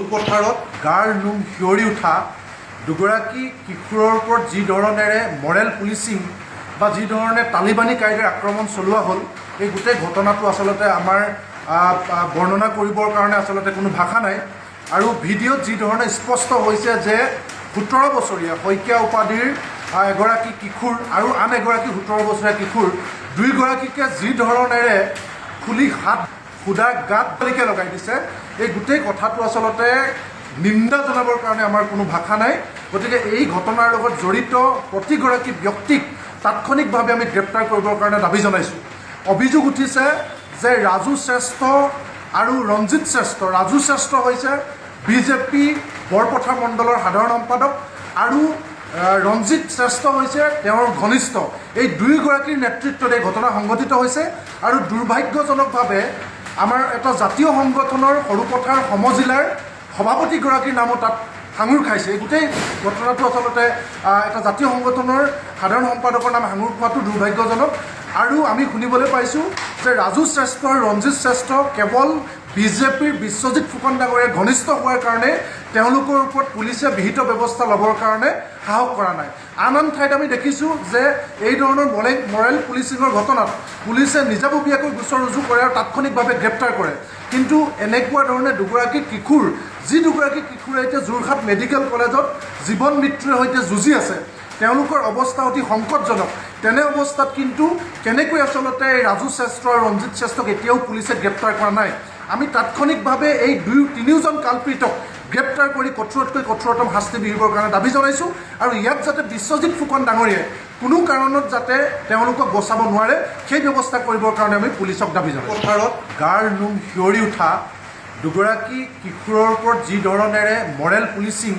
পথাৰত গাৰ নোম শিয়ৰি উঠা দুগৰাকী কিশোৰৰ ওপৰত যি ধৰণেৰে মৰেল পুলিচিং বা যি ধৰণে তালিবানী কায়দাৰ আক্ৰমণ চলোৱা হ'ল এই গোটেই ঘটনাটো আচলতে আমাৰ বৰ্ণনা কৰিবৰ কাৰণে আচলতে কোনো ভাষা নাই আৰু ভিডিঅ'ত যি ধৰণে স্পষ্ট হৈছে যে 17 বছৰীয়া শইকীয়া উপাধিৰ এগৰাকী কিশোৰ আৰু আন এগৰাকী 17 বছৰীয়া কিশোৰ দুয়োগৰাকীকে যি ধৰণেৰে খুলি হাত খুদা গাত বালিকে লগাই দিছে এই গোটেই কথাটো আচলতে নিন্দা জনাবৰ কাৰণে আমাৰ কোনো ভাষা নাই গতিকে এই ঘটনাৰ লগত জড়িত প্ৰতিগৰাকী ব্যক্তিক তাৎক্ষণিকভাৱে আমি গ্ৰেপ্তাৰ কৰিবৰ কাৰণে দাবী জনাইছোঁ অভিযোগ উঠিছে যে ৰাজু শ্ৰেষ্ঠ আৰু ৰঞ্জিত শ্ৰেষ্ঠ ৰাজু শ্ৰেষ্ঠ হৈছে বিজেপি বৰপথাৰ মণ্ডলৰ সাধাৰণ সম্পাদক আৰু ৰঞ্জিত শ্ৰেষ্ঠ হৈছে তেওঁৰ ঘনিষ্ঠ এই দুয়োগৰাকীৰ নেতৃত্বত এই ঘটনা সংঘটিত হৈছে আৰু দুৰ্ভাগ্যজনকভাৱে আমাৰ এটা জাতীয় সংগঠনৰ সৰুপথাৰ সমজিলাৰ সভাপতিগৰাকীৰ নামো তাত সাঙুৰ খাইছে এই গোটেই ঘটনাটো আচলতে এটা জাতীয় সংগঠনৰ সাধাৰণ সম্পাদকৰ নাম সাঙুৰ খোৱাটো দুৰ্ভাগ্যজনক আৰু আমি শুনিবলৈ পাইছোঁ যে ৰাজু শ্ৰেষ্ঠ আৰু ৰঞ্জিত শ্ৰেষ্ঠ কেৱল বিজেপিৰ বিশ্বজিৎ ফুকন ডাঙৰীয়াৰ ঘনিষ্ঠ হোৱাৰ কাৰণে তেওঁলোকৰ ওপৰত পুলিচে বিহিত ব্যৱস্থা ল'বৰ কাৰণে সাহস কৰা নাই আন ঠাইত আমি দেখিছোঁ যে এই ধৰণৰ মৰেল পুলিচিঙৰ ঘটনাত পুলিচে নিজাববীয়াকৈ গোচৰ ৰুজু কৰে আৰু তাৎক্ষণিকভাৱে গ্ৰেপ্তাৰ কৰে কিন্তু এনেকুৱা ধৰণে দুগৰাকী কিশোৰ যি দুগৰাকী কিশোৰে এতিয়া যোৰহাট মেডিকেল কলেজত জীৱন মৃত্যুৰ সৈতে যুঁজি আছে তেওঁলোকৰ অৱস্থা অতি সংকটজনক তেনে অৱস্থাত কিন্তু কেনেকৈ আচলতে ৰাজু শ্ৰেষ্ঠ আৰু ৰঞ্জিত শ্ৰেষ্ঠক এতিয়াও পুলিচে গ্ৰেপ্তাৰ কৰা নাই আমি তাৎক্ষণিকভাৱে এই তিনিওজন কালপিতক গ্ৰেপ্তাৰ কৰি কঠোৰতকৈ কঠোৰতম শাস্তি বিহিবৰ কাৰণে দাবী জনাইছোঁ আৰু ইয়াত যাতে বিশ্বজিৎ ফুকন ডাঙৰীয়াই কোনো কাৰণত যাতে তেওঁলোকক বচাব নোৱাৰে সেই ব্যৱস্থা কৰিবৰ কাৰণে আমি পুলিচক দাবী জনাইছোঁ পথাৰত গাৰ নোম শিয়ৰি উঠা দুগৰাকী কিশোৰৰ ওপৰত যি ধৰণেৰে মৰেল পুলিচিং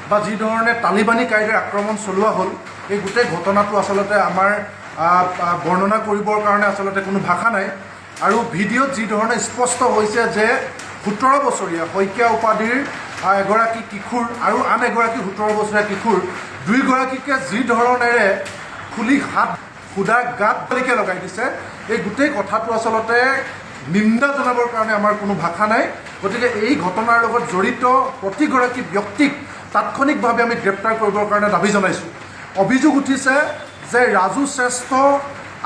বা যি ধৰণে তালিবানী কায়দাৰ আক্ৰমণ চলোৱা হ'ল এই গোটেই ঘটনাটো আচলতে আমাৰ বৰ্ণনা কৰিবৰ কাৰণে আচলতে কোনো ভাষা নাই আৰু ভিডিঅ'ত যি ধৰণে স্পষ্ট হৈছে যে 17 বছৰীয়া শইকীয়া উপাধিৰ এগৰাকী কিশোৰ আৰু আন এগৰাকী 17 বছৰীয়া কিশোৰ দুয়োগৰাকীকে যি ধৰণেৰে খুলি হাত খুদা গাত বালিকে লগাই দিছে এই গোটেই কথাটো আচলতে নিন্দা জনাবৰ কাৰণে আমাৰ কোনো ভাষা নাই গতিকে এই ঘটনাৰ লগত জড়িত প্ৰতিগৰাকী ব্যক্তিক তাৎক্ষণিকভাৱে আমি গ্ৰেপ্তাৰ কৰিবৰ কাৰণে দাবী জনাইছোঁ অভিযোগ উঠিছে যে ৰাজু শ্ৰেষ্ঠ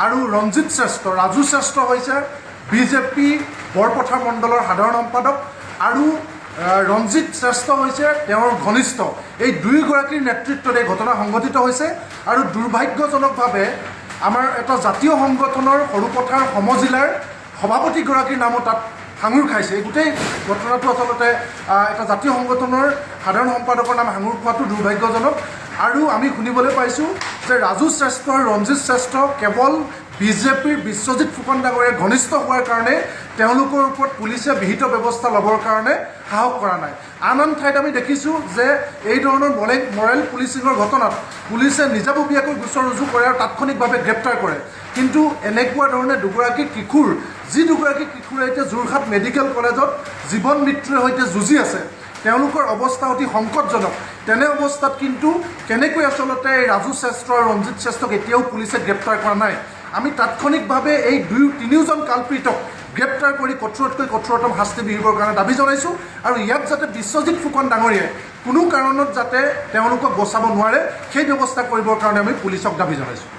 আৰু ৰঞ্জিত শ্ৰেষ্ঠ ৰাজু শ্ৰেষ্ঠ হৈছে বিজেপি বৰপথাৰ মণ্ডলৰ সাধাৰণ সম্পাদক আৰু ৰঞ্জিত শ্ৰেষ্ঠ হৈছে তেওঁৰ ঘনিষ্ঠ এই দুয়োগৰাকীৰ নেতৃত্বত এই ঘটনা সংঘটিত হৈছে আৰু দুৰ্ভাগ্যজনকভাৱে আমাৰ এটা জাতীয় সংগঠনৰ সৰুপথাৰ সমজিলাৰ সভাপতিগৰাকীৰ নামো তাত সাঙুৰ খাইছে এই গোটেই ঘটনাটো আচলতে এটা জাতীয় সংগঠনৰ সাধাৰণ সম্পাদকৰ নাম সাঙুৰ খোৱাটো দুৰ্ভাগ্যজনক আৰু আমি শুনিবলৈ পাইছোঁ যে ৰাজু শ্ৰেষ্ঠ আৰু ৰঞ্জিত শ্ৰেষ্ঠ কেৱল বিজেপিৰ বিশ্বজিৎ ফুকন ডাঙৰীয়াৰ ঘনিষ্ঠ হোৱাৰ কাৰণে তেওঁলোকৰ ওপৰত পুলিচে বিহিত ব্যৱস্থা ল'বৰ কাৰণে সাহস কৰা নাই আন ঠাইত আমি দেখিছোঁ যে এই ধৰণৰ মৰেল পুলিচিঙৰ ঘটনাত পুলিচে নিজাববীয়াকৈ গোচৰ ৰুজু কৰে আৰু তাৎক্ষণিকভাৱে গ্ৰেপ্তাৰ কৰে কিন্তু এনেকুৱা ধৰণে দুগৰাকী কিশোৰ যি দুগৰাকী কিশোৰে এতিয়া যোৰহাট মেডিকেল কলেজত জীৱন মৃত্যুৰ সৈতে যুঁজি আছে তেওঁলোকৰ অৱস্থা অতি সংকটজনক তেনে অৱস্থাত কিন্তু কেনেকৈ আচলতে ৰাজু শ্ৰেষ্ঠ আৰু ৰঞ্জিত শ্ৰেষ্ঠক এতিয়াও পুলিচে গ্ৰেপ্তাৰ কৰা নাই আমি তাৎক্ষণিকভাৱে এই তিনিওজন কালপিতক গ্ৰেপ্তাৰ কৰি কঠোৰতকৈ কঠোৰতম শাস্তি বিহিবৰ কাৰণে দাবী জনাইছোঁ আৰু ইয়াত যাতে বিশ্বজিৎ ফুকন ডাঙৰীয়াই কোনো কাৰণত যাতে তেওঁলোকক বচাব নোৱাৰে সেই ব্যৱস্থা কৰিবৰ কাৰণে আমি পুলিচক দাবী জনাইছোঁ